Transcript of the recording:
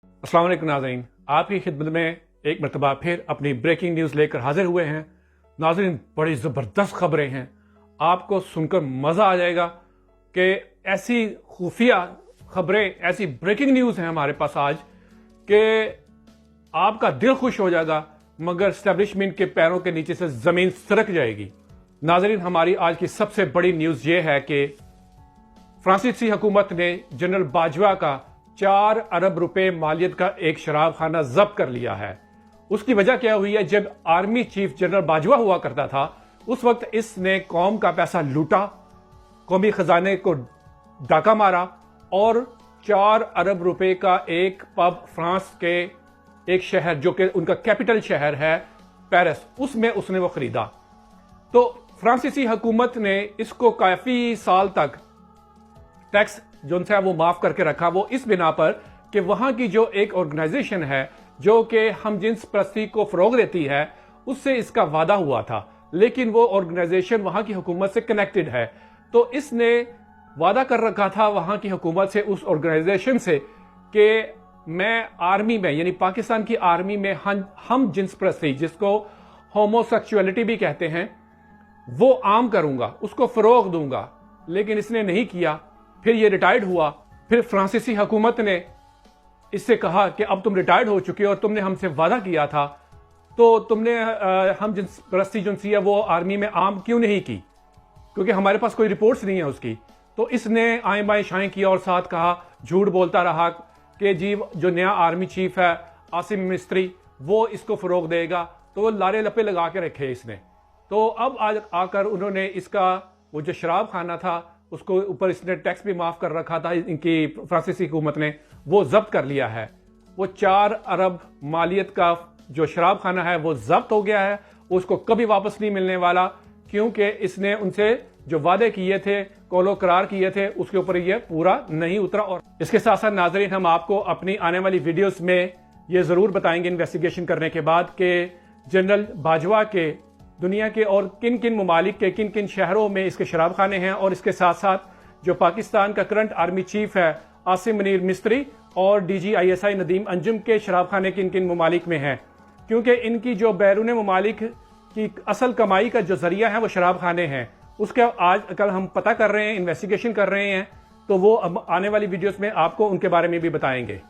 अस्सलाम वालेकुम नाज़रीन, आपकी खिदमत में एक मरतबा फिर अपनी ब्रेकिंग न्यूज़ लेकर हाजिर हुए हैं। नाज़रीन, बड़ी ज़बरदस्त खबरें हैं, आपको सुनकर मज़ा आ जाएगा कि ऐसी खुफिया खबरें, ऐसी ब्रेकिंग न्यूज़ हैं हमारे पास आज कि आपका दिल खुश हो जाएगा, मगर एस्टेब्लिशमेंट के पैरों के नीचे से ज़मीन सरक जाएगी। नाज़रीन, हमारी आज की सबसे बड़ी न्यूज़ ये है कि फ्रांसीसी हुकूमत ने जनरल बाजवा का 4 अरब रुपए मालियत का एक शराब खाना जब्त कर लिया है। उसकी वजह क्या हुई है? जब आर्मी चीफ जनरल बाजवा हुआ करता था, उस वक्त इसने कौम का पैसा लूटा, कौमी खजाने को डाका मारा और 4 अरब रुपए का एक पब फ्रांस के एक शहर जो कि उनका कैपिटल शहर है पेरिस, उसमें उसने वो खरीदा। तो फ्रांसीसी हुकूमत ने इसको काफी साल तक टैक्स जो है वो माफ करके रखा, वो इस बिना पर कि वहां की जो एक ऑर्गेनाइजेशन है जो कि हम जिन्स परस्ती को फरोग देती है, उससे इसका वादा हुआ था, लेकिन वो ऑर्गेनाइजेशन वहां की हुकूमत से कनेक्टेड है। तो इसने वादा कर रखा था वहां की हुकूमत से, उस ऑर्गेनाइजेशन से, कि मैं आर्मी में, यानी पाकिस्तान की आर्मी में हम जिन्स परस्ती, जिसको होमोसेक्सुअलिटी भी कहते हैं, वो आम करूंगा, उसको फरोग दूंगा। लेकिन इसने नहीं किया। फिर ये रिटायर्ड हुआ। फिर फ्रांसीसी हुकूमत ने इससे कहा कि अब तुम रिटायर्ड हो चुके हो और तुमने हमसे वादा किया था, तो तुमने हम जिन्स परस्ती जो है वो आर्मी में आम क्यों नहीं की, क्योंकि हमारे पास कोई रिपोर्ट्स नहीं है उसकी। तो इसने आए बाएं शाएं किया और साथ कहा, झूठ बोलता रहा कि जी जो नया आर्मी चीफ है आसिम मिस्त्री, वो इसको फरोग देगा। तो वो लारे लपे लगा के रखे इसने। तो अब आज आकर उन्होंने इसका वो जो शराब खाना था उसको ऊपर इसने टैक्स भी माफ कर रखा था, इनकी फ्रांसीसी हुकूमत ने वो जब्त कर लिया है। वो 4 अरब मालियत का जो शराब खाना है वो जब्त हो गया है, उसको कभी वापस नहीं मिलने वाला, क्योंकि इसने उनसे जो वादे किए थे, कौलो करार किए थे, उसके ऊपर ये पूरा नहीं उतरा। और इसके साथ साथ नाजरीन, हम आपको अपनी आने वाली वीडियोस में ये जरूर बताएंगे इन्वेस्टिगेशन करने के बाद कि जनरल बाजवा के दुनिया के और किन किन ममालिक के किन किन शहरों में इसके शराब खाने हैं, और इसके साथ साथ जो पाकिस्तान का करंट आर्मी चीफ है आसिम मुनीर मिस्त्री और DGISI नदीम अंजुम के शराब खाने किन किन ममालिक में हैं, क्योंकि इनकी जो बैरून ममालिक की असल कमाई का जो जरिया है वो शराब खाने हैं। उसके आज कल हम पता कर रहे हैं, इन्वेस्टिगेशन कर रहे हैं, तो वो अब आने वाली वीडियोस में आपको उनके बारे में भी बताएंगे।